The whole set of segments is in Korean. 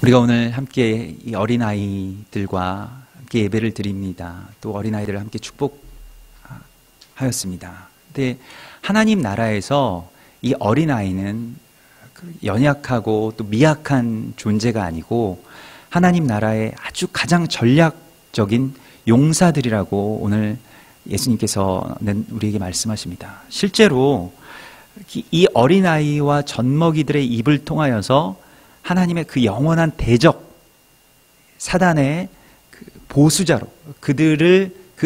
우리가 오늘 함께 이 어린아이들과 함께 예배를 드립니다. 또 어린아이들을 함께 축복하였습니다. 근데 하나님 나라에서 이 어린아이는 연약하고 또 미약한 존재가 아니고 하나님 나라의 아주 가장 전략적인 용사들이라고 오늘 예수님께서는 우리에게 말씀하십니다. 실제로 이 어린아이와 젖먹이들의 입을 통하여서 하나님의 그 영원한 대적, 사단의 그 보수자로, 그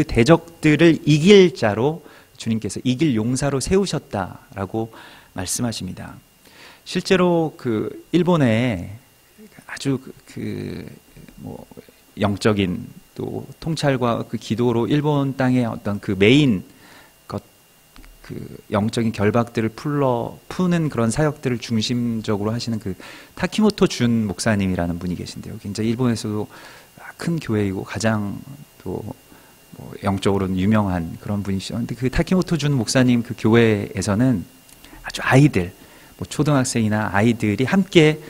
대적들을 이길 자로 주님께서 이길 용사로 세우셨다라고 말씀하십니다. 실제로 그 일본의 아주 영적인 또 통찰과 그 기도로 일본 땅의 어떤 그 메인 그 영적인 결박들을 푸는 그런 사역들을 중심적으로 하시는 그 타키모토 준 목사님이라는 분이 계신데요. 굉장히 일본에서도 큰 교회이고 가장 또 뭐 영적으로는 유명한 그런 분이시죠. 근데 그 타키모토 준 목사님 그 교회에서는 아주 아이들, 뭐 초등학생이나 아이들이 함께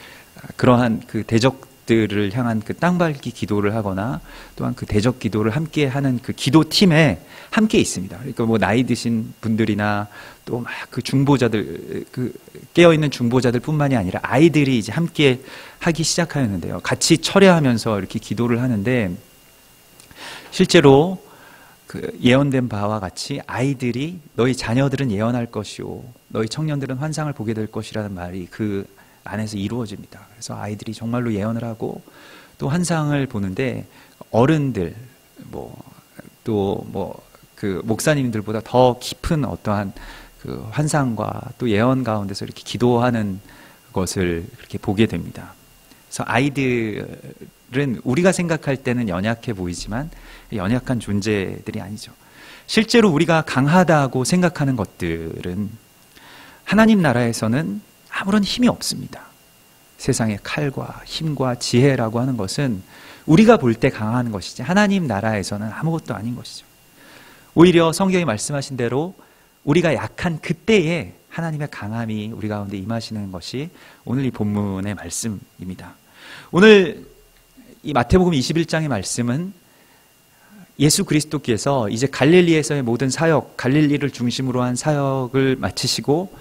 그러한 그 대적들을 향한 그 땅밟기 기도를 하거나 또한 그 대적 기도를 함께 하는 그 기도팀에 함께 있습니다. 그러니까 뭐 나이 드신 분들이나 또 막 그 중보자들, 그 깨어있는 중보자들 뿐만이 아니라 아이들이 이제 함께 하기 시작하였는데요. 같이 철야하면서 이렇게 기도를 하는데 실제로 그 예언된 바와 같이 아이들이 너희 자녀들은 예언할 것이요 너희 청년들은 환상을 보게 될 것이라는 말이 그 안에서 이루어집니다. 그래서 아이들이 정말로 예언을 하고 또 환상을 보는데 어른들 그 목사님들보다 더 깊은 어떠한 그 환상과 또 예언 가운데서 이렇게 기도하는 것을 그렇게 보게 됩니다. 그래서 아이들은 우리가 생각할 때는 연약해 보이지만 연약한 존재들이 아니죠. 실제로 우리가 강하다고 생각하는 것들은 하나님 나라에서는 아무런 힘이 없습니다. 세상의 칼과 힘과 지혜라고 하는 것은 우리가 볼 때 강한 것이지 하나님 나라에서는 아무것도 아닌 것이죠. 오히려 성경이 말씀하신 대로 우리가 약한 그때에 하나님의 강함이 우리 가운데 임하시는 것이 오늘 이 본문의 말씀입니다. 오늘 이 마태복음 21장의 말씀은 예수 그리스도께서 이제 갈릴리에서의 모든 사역, 갈릴리를 중심으로 한 사역을 마치시고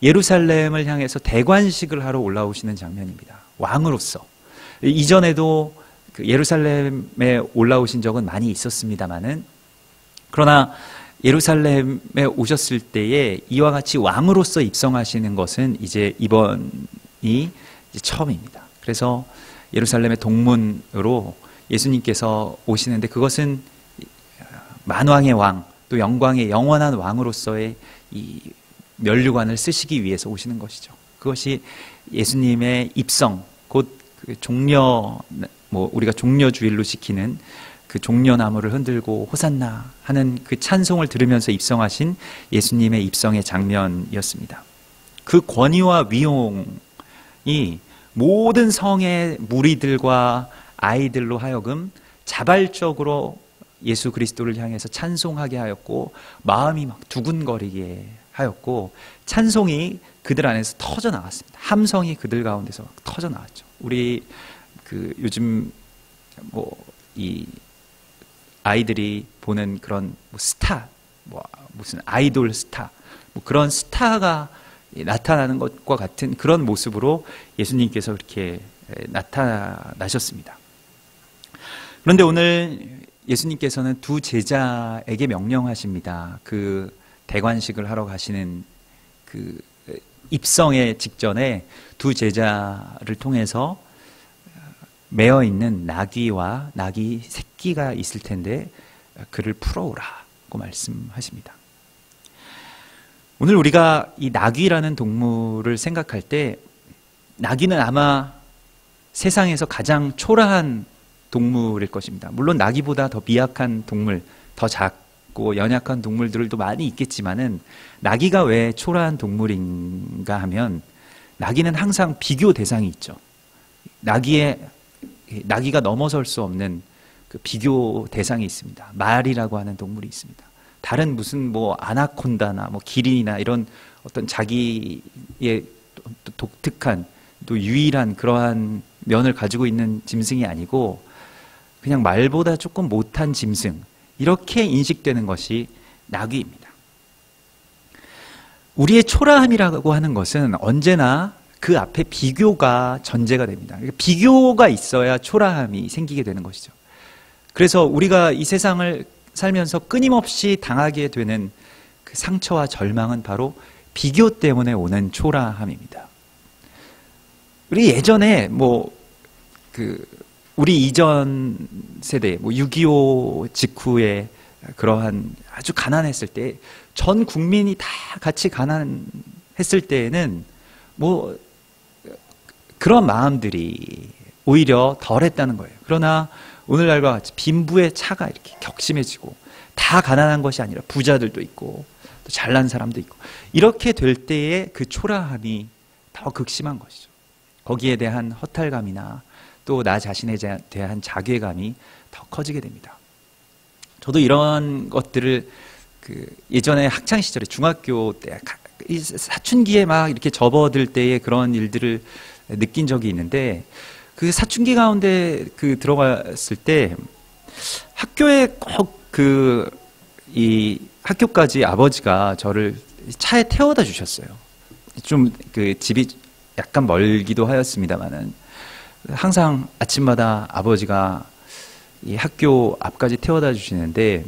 예루살렘을 향해서 대관식을 하러 올라오시는 장면입니다. 왕으로서. 이전에도 그 예루살렘에 올라오신 적은 많이 있었습니다만은 그러나 예루살렘에 오셨을 때에 이와 같이 왕으로서 입성하시는 것은 이제 이번이 이제 처음입니다. 그래서 예루살렘의 동문으로 예수님께서 오시는데 그것은 만왕의 왕, 또 영광의 영원한 왕으로서의 이 면류관을 쓰시기 위해서 오시는 것이죠. 그것이 예수님의 입성, 곧 그 종려, 우리가 종려주일로 지키는 그 종려나무를 흔들고 호산나 하는 그 찬송을 들으면서 입성하신 예수님의 입성의 장면이었습니다. 그 권위와 위용이 모든 성의 무리들과 아이들로 하여금 자발적으로 예수 그리스도를 향해서 찬송하게 하였고 마음이 막 두근거리게 하였고 찬송이 그들 안에서 터져 나왔습니다. 함성이 그들 가운데서 터져 나왔죠. 우리 그 요즘 이 아이들이 보는 그런 스타, 무슨 아이돌 스타, 그런 스타가 나타나는 것과 같은 그런 모습으로 예수님께서 그렇게 나타나셨습니다. 그런데 오늘 예수님께서는 두 제자에게 명령하십니다. 그 대관식을 하러 가시는 그 입성의 직전에 두 제자를 통해서 매어 있는 나귀와 나귀 새끼가 있을 텐데 그를 풀어오라고 말씀하십니다. 오늘 우리가 이 나귀라는 동물을 생각할 때 나귀는 아마 세상에서 가장 초라한 동물일 것입니다. 물론 나귀보다 더 미약한 동물, 더 작고 연약한 동물들도 많이 있겠지만은 나귀가 왜 초라한 동물인가 하면 나귀는 항상 비교 대상이 있죠. 나귀가 넘어설 수 없는 그 비교 대상이 있습니다. 말이라고 하는 동물이 있습니다. 다른 무슨 아나콘다나 기린이나 이런 어떤 자기의 독특한 또 유일한 그러한 면을 가지고 있는 짐승이 아니고 그냥 말보다 조금 못한 짐승, 이렇게 인식되는 것이 나귀입니다. 우리의 초라함이라고 하는 것은 언제나 그 앞에 비교가 전제가 됩니다. 비교가 있어야 초라함이 생기게 되는 것이죠. 그래서 우리가 이 세상을 살면서 끊임없이 당하게 되는 그 상처와 절망은 바로 비교 때문에 오는 초라함입니다. 우리 예전에 우리 이전 세대 6.25 직후에 그러한 아주 가난했을 때, 전 국민이 다 같이 가난했을 때에는 그런 마음들이 오히려 덜했다는 거예요. 그러나 오늘날과 같이 빈부의 차가 이렇게 격심해지고, 다 가난한 것이 아니라 부자들도 있고 또 잘난 사람도 있고, 이렇게 될 때의 그 초라함이 더 극심한 것이죠. 거기에 대한 허탈감이나 또 나 자신에 대한 자괴감이 더 커지게 됩니다. 저도 이런 것들을 예전에 학창 시절에 중학교 때 사춘기에 막 이렇게 접어들 때의 그런 일들을 느낀 적이 있는데, 그 사춘기 가운데 들어갔을 때 학교에 꼭 이 학교까지 아버지가 저를 차에 태워다 주셨어요. 좀 집이 약간 멀기도 하였습니다만은 항상 아침마다 아버지가 이 학교 앞까지 태워다 주시는데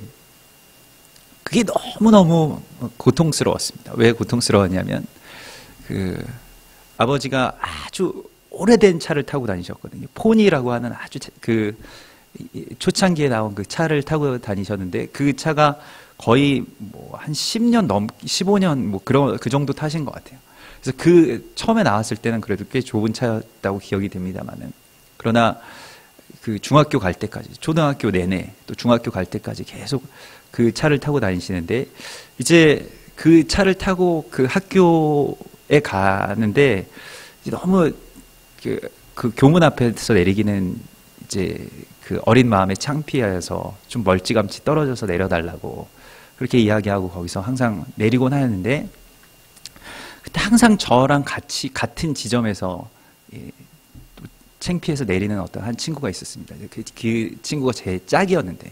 그게 너무너무 고통스러웠습니다. 왜 고통스러웠냐면 아버지가 아주 오래된 차를 타고 다니셨거든요. 포니라고 하는 아주 초창기에 나온 그 차를 타고 다니셨는데, 그 차가 거의 한 10년 15년 그 정도 타신 것 같아요. 그래서 처음에 나왔을 때는 그래도 꽤 좋은 차였다고 기억이 됩니다만은, 그러나 중학교 갈 때까지, 초등학교 내내 또 중학교 갈 때까지 계속 그 차를 타고 다니시는데, 이제 그 차를 타고 그 학교에 가는데 너무 그 교문 앞에서 내리기는 이제 어린 마음에 창피해서 좀 멀찌감치 떨어져서 내려달라고 그렇게 이야기하고 거기서 항상 내리곤 하였는데, 그때 항상 저랑 같은 지점에서 또 창피해서 내리는 어떤 한 친구가 있었습니다. 그 친구가 제 짝이었는데,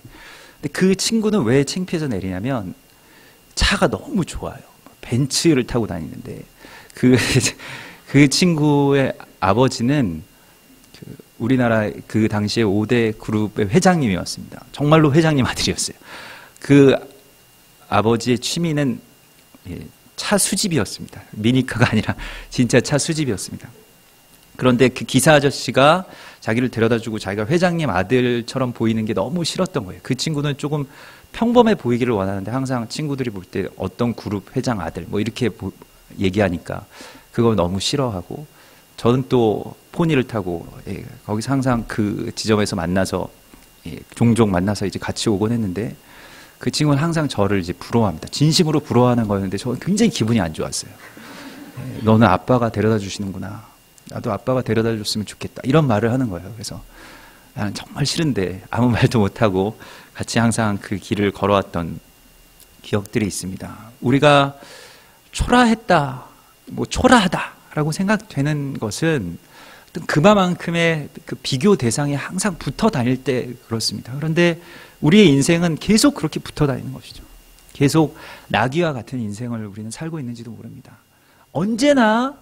근데 그 친구는 왜 창피해서 내리냐면 차가 너무 좋아요. 벤츠를 타고 다니는데 그 친구의 아버지는 우리나라 그 당시에 5대 그룹의 회장님이었습니다. 정말로 회장님 아들이었어요. 그 아버지의 취미는 차 수집이었습니다. 미니카가 아니라 진짜 차 수집이었습니다. 그런데 그 기사 아저씨가 자기를 데려다주고 자기가 회장님 아들처럼 보이는 게 너무 싫었던 거예요. 그 친구는 조금 평범해 보이기를 원하는데 항상 친구들이 볼 때 어떤 그룹 회장 아들 이렇게 얘기하니까 그걸 너무 싫어하고, 저는 또 포니를 타고 거기서 항상 그 지점에서 만나서 종종 만나서 이제 같이 오곤 했는데, 그 친구는 항상 저를 이제 부러워합니다. 진심으로 부러워하는 거였는데 저는 굉장히 기분이 안 좋았어요. 너는 아빠가 데려다 주시는구나. 나도 아빠가 데려다 줬으면 좋겠다. 이런 말을 하는 거예요. 그래서 나는 정말 싫은데 아무 말도 못하고 같이 항상 그 길을 걸어왔던 기억들이 있습니다. 우리가 초라했다, 초라하다라고 생각되는 것은 그만큼의 그 비교 대상에 항상 붙어 다닐 때 그렇습니다. 그런데 우리의 인생은 계속 그렇게 붙어 다니는 것이죠. 계속 나귀와 같은 인생을 우리는 살고 있는지도 모릅니다. 언제나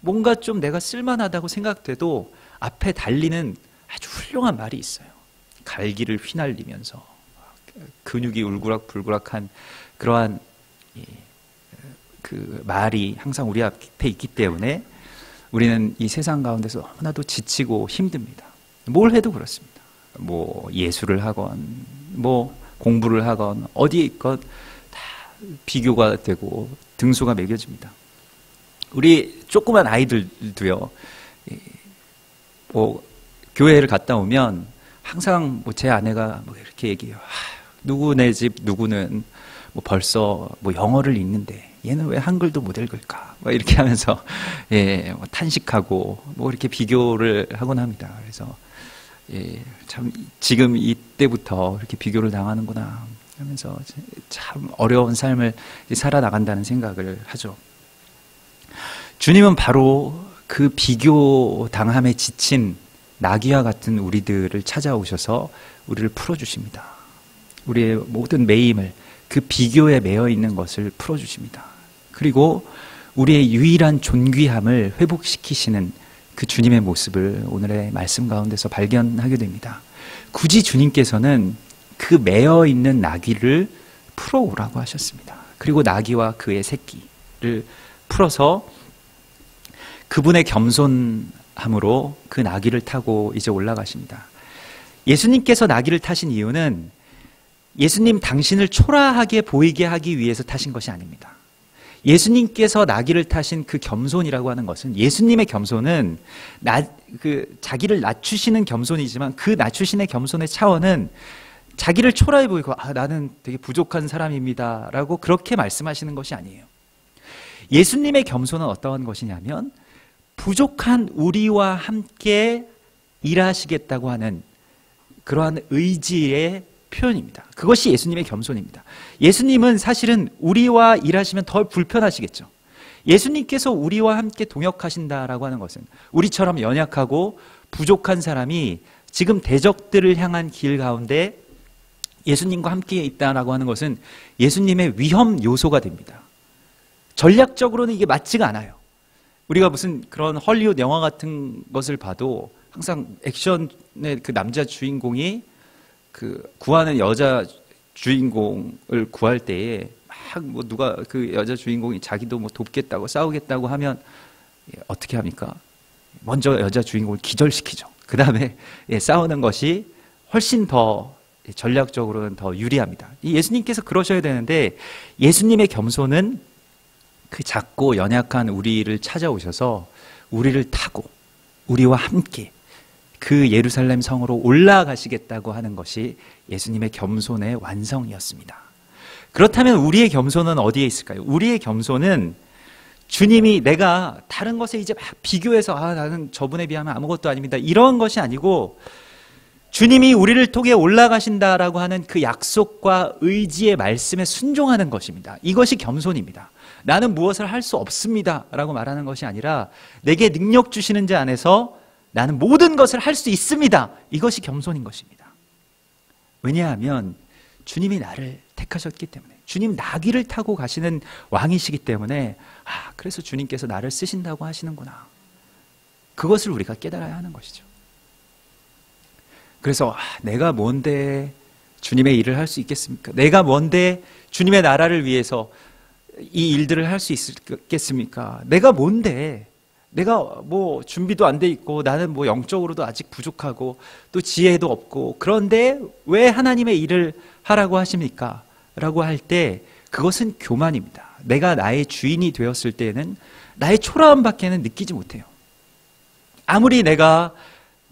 뭔가 좀 내가 쓸만하다고 생각돼도 앞에 달리는 아주 훌륭한 말이 있어요. 갈기를 휘날리면서 근육이 울그락불그락한 그러한 그 말이 항상 우리 앞에 있기 때문에 우리는 이 세상 가운데서 너무나도 지치고 힘듭니다. 뭘 해도 그렇습니다. 예술을 하건 공부를 하건 어디에 있건 다 비교가 되고 등수가 매겨집니다. 우리 조그만 아이들도요, 교회를 갔다 오면 항상 제 아내가 이렇게 얘기해요. 누구네 집 누구는 벌써 영어를 읽는데 얘는 왜 한글도 못 읽을까? 이렇게 하면서 탄식하고 이렇게 비교를 하곤 합니다. 그래서 참 지금 이때부터 이렇게 비교를 당하는구나 하면서 참 어려운 삶을 살아나간다는 생각을 하죠. 주님은 바로 그 비교 당함에 지친 나귀와 같은 우리들을 찾아오셔서 우리를 풀어주십니다. 우리의 모든 매임을, 그 비교에 매여 있는 것을 풀어주십니다. 그리고 우리의 유일한 존귀함을 회복시키시는 그 주님의 모습을 오늘의 말씀 가운데서 발견하게 됩니다. 굳이 주님께서는 그 매여 있는 나귀를 풀어오라고 하셨습니다. 그리고 나귀와 그의 새끼를 풀어서 그분의 겸손함으로 그 나귀를 타고 이제 올라가십니다. 예수님께서 나귀를 타신 이유는 예수님 당신을 초라하게 보이게 하기 위해서 타신 것이 아닙니다. 예수님께서 나귀를 타신 그 겸손이라고 하는 것은, 예수님의 겸손은 자기를 낮추시는 겸손이지만 그 낮추시는 겸손의 차원은 자기를 초라해 보이고 나는 되게 부족한 사람입니다 라고 그렇게 말씀하시는 것이 아니에요. 예수님의 겸손은 어떠한 것이냐면 부족한 우리와 함께 일하시겠다고 하는 그러한 의지의 표현입니다. 그것이 예수님의 겸손입니다. 예수님은 사실은 우리와 일하시면 더 불편하시겠죠. 예수님께서 우리와 함께 동역하신다라고 하는 것은 우리처럼 연약하고 부족한 사람이 지금 대적들을 향한 길 가운데 예수님과 함께 있다라고 하는 것은 예수님의 위험 요소가 됩니다. 전략적으로는 이게 맞지가 않아요. 우리가 무슨 그런 헐리우드 영화 같은 것을 봐도 항상 액션의 그 남자 주인공이 그 구하는 여자 주인공을 구할 때에 막 뭐 누가 그 여자 주인공이 자기도 뭐 돕겠다고 싸우겠다고 하면 어떻게 합니까? 먼저 여자 주인공을 기절시키죠. 그 다음에 싸우는 것이 훨씬 더 전략적으로는 더 유리합니다. 예수님께서 그러셔야 되는데 예수님의 겸손은 그 작고 연약한 우리를 찾아오셔서 우리를 타고 우리와 함께 그 예루살렘 성으로 올라가시겠다고 하는 것이 예수님의 겸손의 완성이었습니다. 그렇다면 우리의 겸손은 어디에 있을까요? 우리의 겸손은 주님이 내가 다른 것에 이제 막 비교해서 나는 저분에 비하면 아무것도 아닙니다 이런 것이 아니고 주님이 우리를 통해 올라가신다라고 하는 그 약속과 의지의 말씀에 순종하는 것입니다. 이것이 겸손입니다. 나는 무엇을 할 수 없습니다 라고 말하는 것이 아니라 내게 능력 주시는 자 안에서 나는 모든 것을 할 수 있습니다. 이것이 겸손인 것입니다. 왜냐하면 주님이 나를 택하셨기 때문에, 주님 나귀를 타고 가시는 왕이시기 때문에 그래서 주님께서 나를 쓰신다고 하시는구나. 그것을 우리가 깨달아야 하는 것이죠. 그래서 내가 뭔데 주님의 일을 할 수 있겠습니까? 내가 뭔데 주님의 나라를 위해서 이 일들을 할 수 있겠습니까? 내가 뭔데? 내가 뭐 준비도 안 돼 있고 나는 뭐 영적으로도 아직 부족하고 또 지혜도 없고 그런데 왜 하나님의 일을 하라고 하십니까? 라고 할 때 그것은 교만입니다. 내가 나의 주인이 되었을 때는 나의 초라함밖에는 느끼지 못해요. 아무리 내가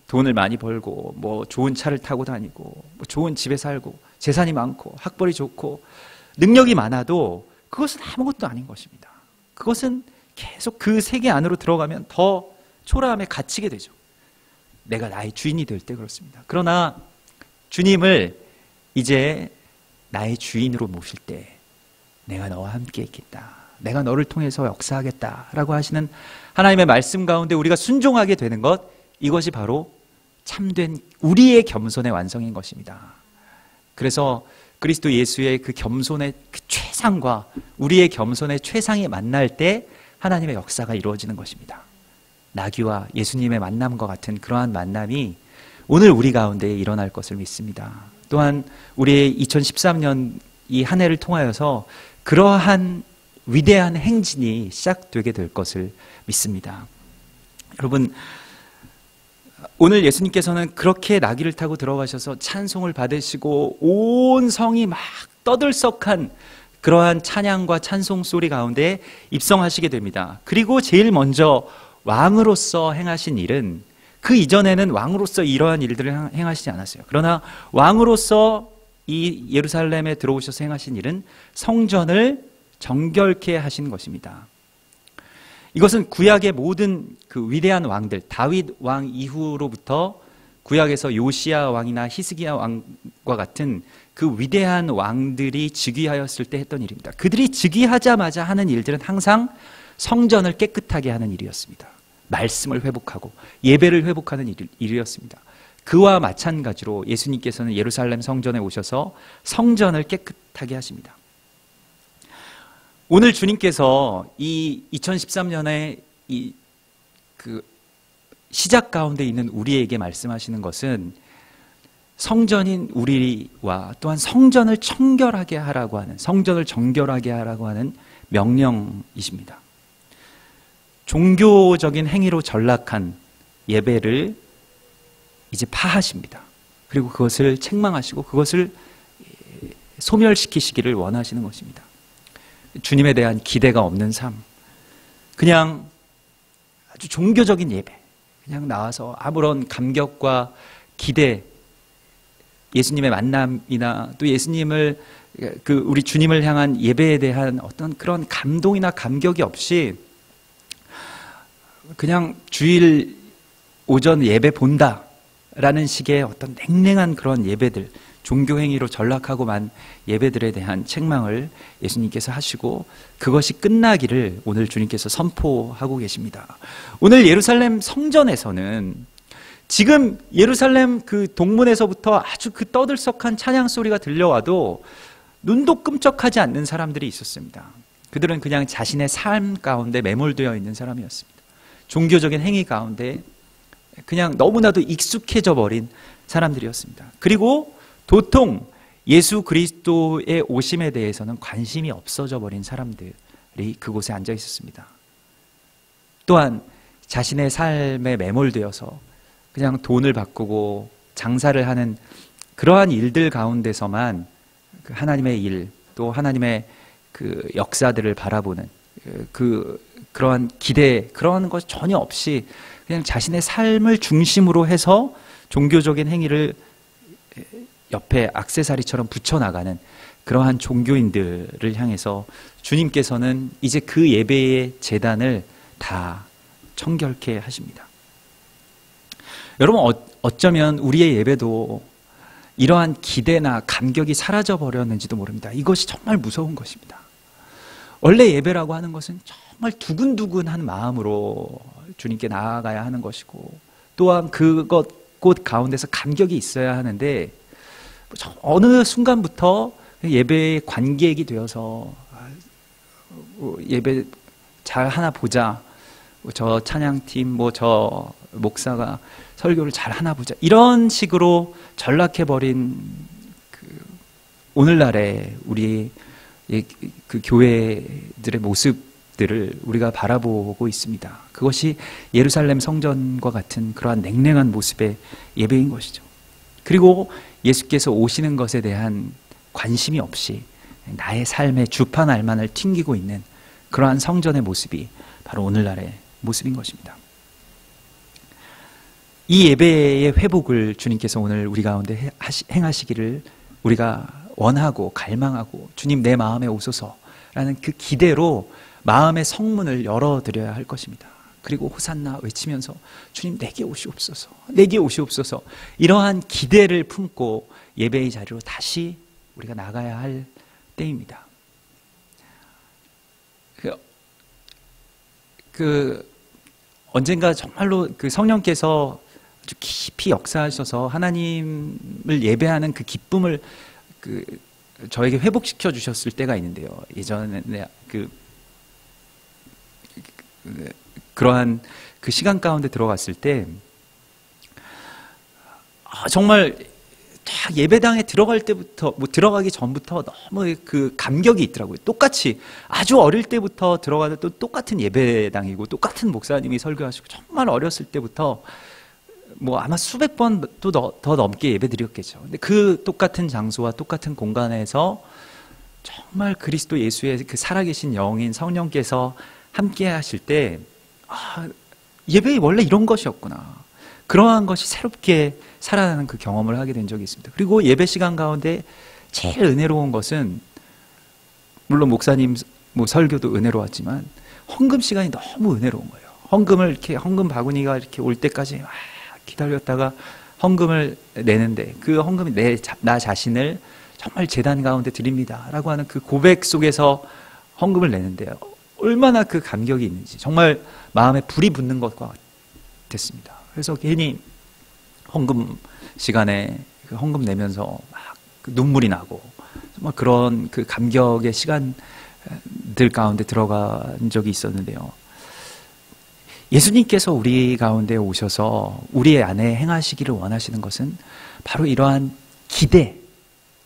돈을 많이 벌고 뭐 좋은 차를 타고 다니고 뭐 좋은 집에 살고 재산이 많고 학벌이 좋고 능력이 많아도 그것은 아무것도 아닌 것입니다. 그것은 계속 그 세계 안으로 들어가면 더 초라함에 갇히게 되죠. 내가 나의 주인이 될 때 그렇습니다. 그러나 주님을 이제 나의 주인으로 모실 때 내가 너와 함께 있겠다. 내가 너를 통해서 역사하겠다라고 하시는 하나님의 말씀 가운데 우리가 순종하게 되는 것, 이것이 바로 참된 우리의 겸손의 완성인 것입니다. 그래서 그리스도 예수의 그 겸손의 그 최상과 우리의 겸손의 최상이 만날 때 하나님의 역사가 이루어지는 것입니다. 나귀와 예수님의 만남과 같은 그러한 만남이 오늘 우리 가운데 일어날 것을 믿습니다. 또한 우리의 2013년 이 한 해를 통하여서 그러한 위대한 행진이 시작되게 될 것을 믿습니다. 여러분, 오늘 예수님께서는 그렇게 나귀를 타고 들어가셔서 찬송을 받으시고 온 성이 막 떠들썩한 그러한 찬양과 찬송 소리 가운데 입성하시게 됩니다. 그리고 제일 먼저 왕으로서 행하신 일은, 그 이전에는 왕으로서 이러한 일들을 행하시지 않았어요. 그러나 왕으로서 이 예루살렘에 들어오셔서 행하신 일은 성전을 정결케 하신 것입니다. 이것은 구약의 모든 그 위대한 왕들, 다윗 왕 이후로부터 구약에서 요시야 왕이나 히스기야 왕과 같은 그 위대한 왕들이 즉위하였을 때 했던 일입니다. 그들이 즉위하자마자 하는 일들은 항상 성전을 깨끗하게 하는 일이었습니다. 말씀을 회복하고 예배를 회복하는 일이었습니다. 그와 마찬가지로 예수님께서는 예루살렘 성전에 오셔서 성전을 깨끗하게 하십니다. 오늘 주님께서 이 2013년에 그 시작 가운데 있는 우리에게 말씀하시는 것은 성전인 우리와 또한 성전을 청결하게 하라고 하는, 성전을 정결하게 하라고 하는 명령이십니다. 종교적인 행위로 전락한 예배를 이제 파하십니다. 그리고 그것을 책망하시고 그것을 소멸시키시기를 원하시는 것입니다. 주님에 대한 기대가 없는 삶, 그냥 아주 종교적인 예배, 그냥 나와서 아무런 감격과 기대, 예수님의 만남이나 또 예수님을 우리 주님을 향한 예배에 대한 어떤 그런 감동이나 감격이 없이 그냥 주일 오전 예배 본다라는 식의 어떤 냉랭한 그런 예배들, 종교 행위로 전락하고만 예배들에 대한 책망을 예수님께서 하시고 그것이 끝나기를 오늘 주님께서 선포하고 계십니다. 오늘 예루살렘 성전에서는 지금 예루살렘 그 동문에서부터 아주 그 떠들썩한 찬양 소리가 들려와도 눈도 끔찍하지 않는 사람들이 있었습니다. 그들은 그냥 자신의 삶 가운데 매몰되어 있는 사람이었습니다. 종교적인 행위 가운데 그냥 너무나도 익숙해져 버린 사람들이었습니다. 그리고 도통 예수 그리스도의 오심에 대해서는 관심이 없어져 버린 사람들이 그곳에 앉아 있었습니다. 또한 자신의 삶에 매몰되어서 그냥 돈을 바꾸고 장사를 하는 그러한 일들 가운데서만 하나님의 일, 또 하나님의 그 역사들을 바라보는 그러한 기대, 그러한 것 전혀 없이 그냥 자신의 삶을 중심으로 해서 종교적인 행위를 옆에 액세서리처럼 붙여나가는 그러한 종교인들을 향해서 주님께서는 이제 그 예배의 제단을 다 청결케 하십니다. 여러분, 어쩌면 우리의 예배도 이러한 기대나 감격이 사라져 버렸는지도 모릅니다. 이것이 정말 무서운 것입니다. 원래 예배라고 하는 것은 정말 두근두근한 마음으로 주님께 나아가야 하는 것이고, 또한 그곳 가운데서 감격이 있어야 하는데 어느 순간부터 예배의 관객이 되어서 예배 잘 하나 보자, 저 찬양팀, 저 목사가 설교를 잘 하나 보자, 이런 식으로 전락해버린 오늘날의 우리 그 교회들의 모습들을 우리가 바라보고 있습니다. 그것이 예루살렘 성전과 같은 그러한 냉랭한 모습의 예배인 것이죠. 그리고 예수께서 오시는 것에 대한 관심이 없이 나의 삶의 주판알만을 튕기고 있는 그러한 성전의 모습이 바로 오늘날의 모습인 것입니다. 이 예배의 회복을 주님께서 오늘 우리 가운데 행하시기를 우리가 원하고 갈망하고, 주님 내 마음에 오소서라는 그 기대로 마음의 성문을 열어드려야 할 것입니다. 그리고 호산나 외치면서 주님 내게 오시옵소서, 내게 오시옵소서, 이러한 기대를 품고 예배의 자리로 다시 우리가 나가야 할 때입니다. 언젠가 정말로 성령께서 아주 깊이 역사하셔서 하나님을 예배하는 그 기쁨을 저에게 회복시켜 주셨을 때가 있는데요. 예전에 그러한 그 시간 가운데 들어갔을 때 정말 딱 예배당에 들어갈 때부터 들어가기 전부터 너무 그 감격이 있더라고요. 똑같이 아주 어릴 때부터 들어가도 또 똑같은 예배당이고 똑같은 목사님이 설교하시고, 정말 어렸을 때부터 아마 수백 번 또 더 넘게 예배 드렸겠죠. 근데 그 똑같은 장소와 똑같은 공간에서 정말 그리스도 예수의 그 살아계신 영인 성령께서 함께 하실 때 예배가 원래 이런 것이었구나, 그러한 것이 새롭게 살아나는 그 경험을 하게 된 적이 있습니다. 그리고 예배 시간 가운데 제일 은혜로운 것은, 물론 목사님 설교도 은혜로웠지만 헌금 시간이 너무 은혜로운 거예요. 헌금 바구니가 이렇게 올 때까지 막 기다렸다가 헌금을 내는데, 그 헌금이 나 자신을 정말 제단 가운데 드립니다라고 하는 그 고백 속에서 헌금을 내는데요. 얼마나 그 감격이 있는지 정말 마음에 불이 붙는 것과 같았습니다. 그래서 괜히 헌금 시간에 그 헌금 내면서 막 그 눈물이 나고 정말 그런 그 감격의 시간들 가운데 들어간 적이 있었는데요. 예수님께서 우리 가운데 오셔서 우리 안에 행하시기를 원하시는 것은 바로 이러한 기대,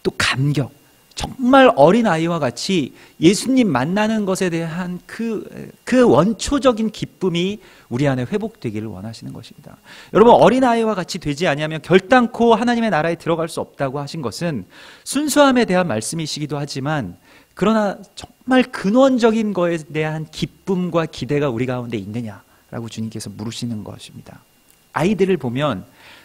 또 감격, 정말 어린아이와 같이 예수님 만나는 것에 대한 그 원초적인 기쁨이 우리 안에 회복되기를 원하시는 것입니다. 여러분, 어린아이와 같이 되지 아니하면 결단코 하나님의 나라에 들어갈 수 없다고 하신 것은 순수함에 대한 말씀이시기도 하지만, 그러나 정말 근원적인 것에 대한 기쁨과 기대가 우리 가운데 있느냐라고 주님께서 물으시는 것입니다. 아이들을 보면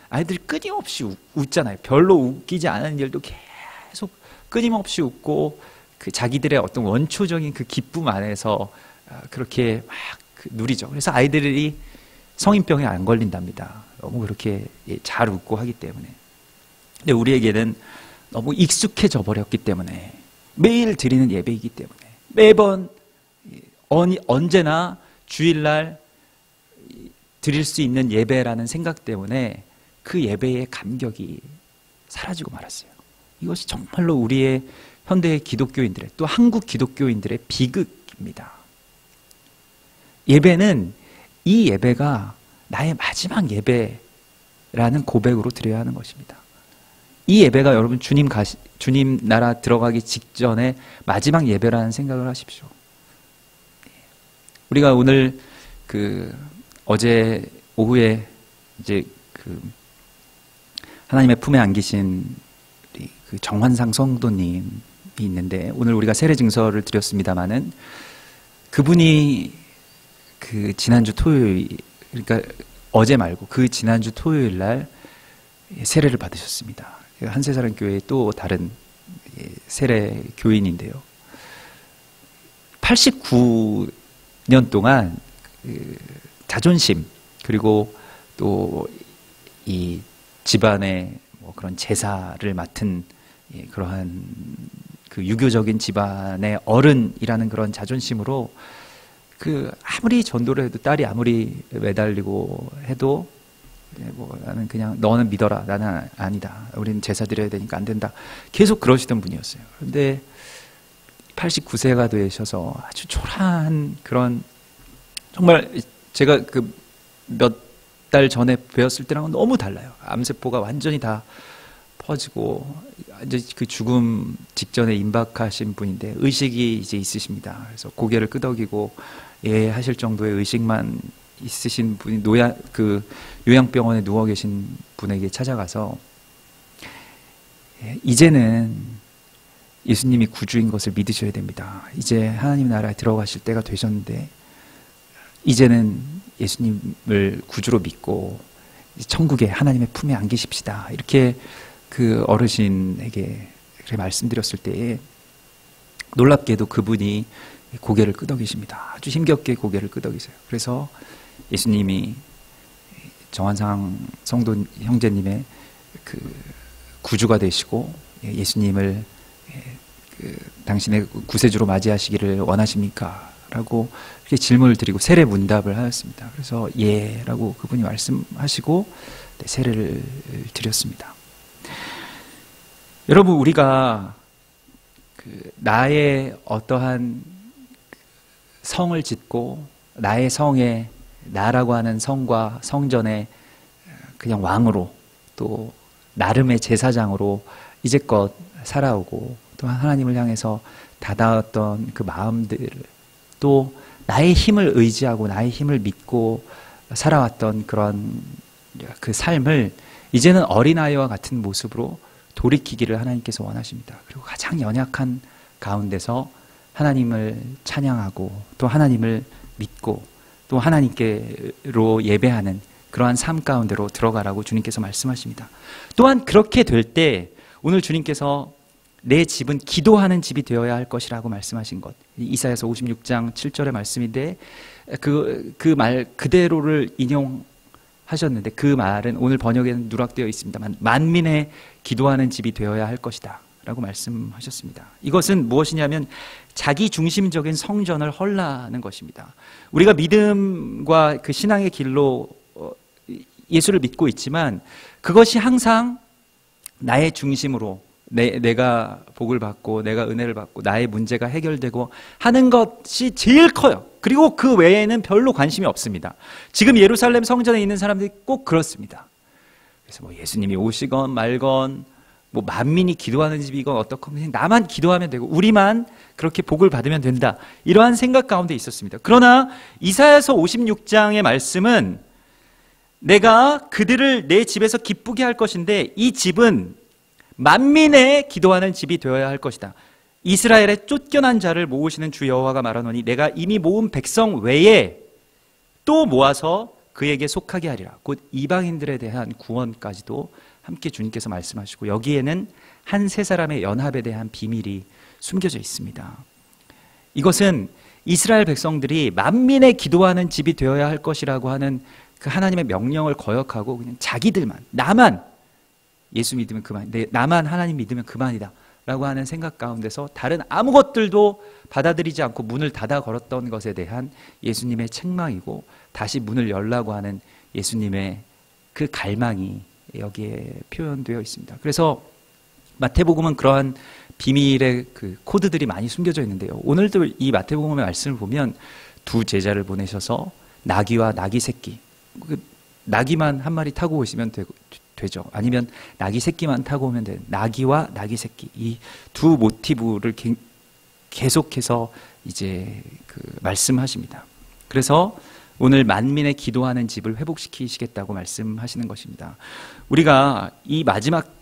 아이들 끊임없이 웃잖아요. 별로 웃기지 않은 일도 계속 끊임없이 웃고 그 자기들의 어떤 원초적인 그 기쁨 안에서 그렇게 막 누리죠. 그래서 아이들이 성인병에 안 걸린답니다. 너무 그렇게 잘 웃고 하기 때문에. 근데 우리에게는 너무 익숙해져 버렸기 때문에, 매일 드리는 예배이기 때문에, 매번 언제나 주일날 드릴 수 있는 예배라는 생각 때문에 그 예배의 감격이 사라지고 말았어요. 이것이 정말로 우리의 현대의 기독교인들의, 또 한국 기독교인들의 비극입니다. 예배는, 이 예배가 나의 마지막 예배라는 고백으로 드려야 하는 것입니다. 이 예배가 여러분 주님 나라 들어가기 직전에 마지막 예배라는 생각을 하십시오. 우리가 오늘 어제 오후에 이제 하나님의 품에 안기신 그 정환상 성도님이 있는데, 오늘 우리가 세례 증서를 드렸습니다마는 그분이 그 지난주 토요일, 그러니까 어제 말고 그 지난주 토요일 날 세례를 받으셨습니다. 한세사랑교회의 또 다른 세례 교인인데요. 89년 동안 자존심, 그리고 또 이 집안의 뭐 그런 제사를 맡은 그러한 그 유교적인 집안의 어른이라는 그런 자존심으로 아무리 전도를 해도, 딸이 아무리 매달리고 해도 뭐 나는 그냥 너는 믿어라, 나는 아니다, 우리는 제사 드려야 되니까 안 된다, 계속 그러시던 분이었어요. 그런데 89세가 되셔서 아주 초라한 그런, 정말 제가 몇 달 전에 배웠을 때랑은 너무 달라요. 암세포가 완전히 다 퍼지고 이제 그 죽음 직전에 임박하신 분인데 의식이 이제 있으십니다. 그래서 고개를 끄덕이고 예 하실 정도의 의식만 있으신 분이 요양병원에 누워 계신 분에게 찾아가서, 이제는 예수님이 구주인 것을 믿으셔야 됩니다. 이제 하나님 나라에 들어가실 때가 되셨는데 이제는 예수님을 구주로 믿고 천국에 하나님의 품에 안기십시다, 이렇게 그 어르신에게 말씀드렸을 때에 놀랍게도 그분이 고개를 끄덕이십니다. 아주 힘겹게 고개를 끄덕이세요. 그래서 예수님이 정환상 성도 형제님의 구주가 되시고 예수님을 당신의 구세주로 맞이하시기를 원하십니까? 라고 이렇게 질문을 드리고 세례 문답을 하였습니다. 그래서 예 라고 그분이 말씀하시고 세례를 드렸습니다. 여러분, 우리가 나의 어떠한 성을 짓고 나의 성에, 나라고 하는 성과 성전에 그냥 왕으로, 또 나름의 제사장으로 이제껏 살아오고, 또 하나님을 향해서 다가왔던 그 마음들, 또 나의 힘을 의지하고 나의 힘을 믿고 살아왔던 그런 그 삶을 이제는 어린아이와 같은 모습으로 돌이키기를 하나님께서 원하십니다. 그리고 가장 연약한 가운데서 하나님을 찬양하고 또 하나님을 믿고 또 하나님께로 예배하는 그러한 삶 가운데로 들어가라고 주님께서 말씀하십니다. 또한 그렇게 될 때 오늘 주님께서 내 집은 기도하는 집이 되어야 할 것이라고 말씀하신 것, 이사야서 56장 7절의 말씀인데 그 말 그대로를 인용하셨는데, 그 말은 오늘 번역에는 누락되어 있습니다만 만민의 기도하는 집이 되어야 할 것이다 라고 말씀하셨습니다. 이것은 무엇이냐면 자기 중심적인 성전을 헐라는 것입니다. 우리가 믿음과 그 신앙의 길로 예수를 믿고 있지만 그것이 항상 나의 중심으로 내가 복을 받고 내가 은혜를 받고 나의 문제가 해결되고 하는 것이 제일 커요. 그리고 그 외에는 별로 관심이 없습니다. 지금 예루살렘 성전에 있는 사람들이 꼭 그렇습니다. 그래서 뭐 예수님이 오시건 말건 뭐 만민이 기도하는 집이건 어떻건 그냥 나만 기도하면 되고 우리만 그렇게 복을 받으면 된다, 이러한 생각 가운데 있었습니다. 그러나 이사야서 56장의 말씀은 내가 그들을 내 집에서 기쁘게 할 것인데 이 집은 만민의 기도하는 집이 되어야 할 것이다. 이스라엘의 쫓겨난 자를 모으시는 주 여호와가 말하노니 내가 이미 모은 백성 외에 또 모아서 그에게 속하게 하리라. 곧 이방인들에 대한 구원까지도 함께 주님께서 말씀하시고 여기에는 한 세 사람의 연합에 대한 비밀이 숨겨져 있습니다. 이것은 이스라엘 백성들이 만민의 기도하는 집이 되어야 할 것이라고 하는 그 하나님의 명령을 거역하고 그냥 자기들만, 나만 예수 믿으면 그만, 나만 하나님 믿으면 그만이다 라고 하는 생각 가운데서 다른 아무것들도 받아들이지 않고 문을 닫아 걸었던 것에 대한 예수님의 책망이고 다시 문을 열라고 하는 예수님의 그 갈망이 여기에 표현되어 있습니다. 그래서 마태복음은 그러한 비밀의 그 코드들이 많이 숨겨져 있는데요. 오늘도 이 마태복음의 말씀을 보면 두 제자를 보내셔서 나귀와 나귀 새끼, 나귀만 한 마리 타고 오시면 되죠. 아니면 나귀 새끼만 타고 오면 돼요. 나귀와 나귀 새끼, 이 두 모티브를 계속해서 이제 그 말씀하십니다. 그래서 오늘 만민의 기도하는 집을 회복시키시겠다고 말씀하시는 것입니다. 우리가 이 마지막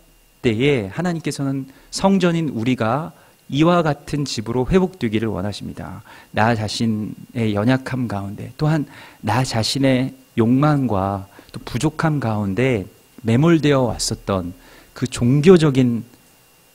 때에 하나님께서는 성전인 우리가 이와 같은 집으로 회복되기를 원하십니다. 나 자신의 연약함 가운데, 또한 나 자신의 욕망과 또 부족함 가운데 매몰되어 왔었던 그 종교적인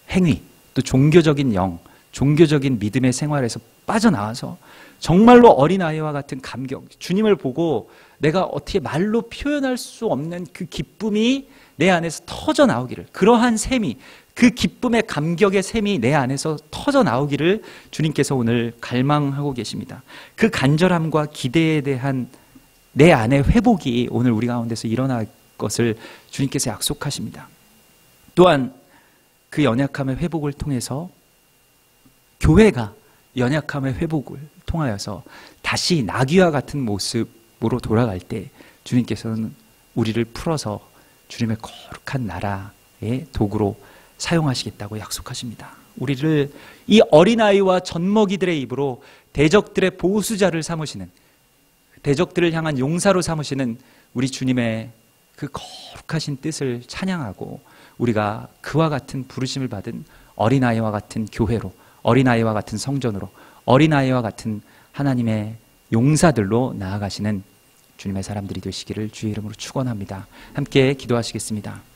행위, 또 종교적인 영, 종교적인 믿음의 생활에서 빠져나와서 정말로 어린아이와 같은 감격, 주님을 보고 내가 어떻게 말로 표현할 수 없는 그 기쁨이 내 안에서 터져 나오기를, 그러한 셈이, 그 기쁨의 감격의 셈이 내 안에서 터져 나오기를 주님께서 오늘 갈망하고 계십니다. 그 간절함과 기대에 대한 내 안의 회복이 오늘 우리 가운데서 일어날 것을 주님께서 약속하십니다. 또한 그 연약함의 회복을 통해서 교회가 연약함의 회복을 통하여서 다시 나귀와 같은 모습으로 돌아갈 때 주님께서는 우리를 풀어서 주님의 거룩한 나라의 도구로 사용하시겠다고 약속하십니다. 우리를 이 어린아이와 젖먹이들의 입으로 대적들의 보수자를 삼으시는, 대적들을 향한 용사로 삼으시는 우리 주님의 그 거룩하신 뜻을 찬양하고 우리가 그와 같은 부르심을 받은 어린아이와 같은 교회로, 어린아이와 같은 성전으로, 어린아이와 같은 하나님의 용사들로 나아가시는 주님의 사람들이 되시기를 주의 이름으로 축원합니다. 함께 기도하시겠습니다.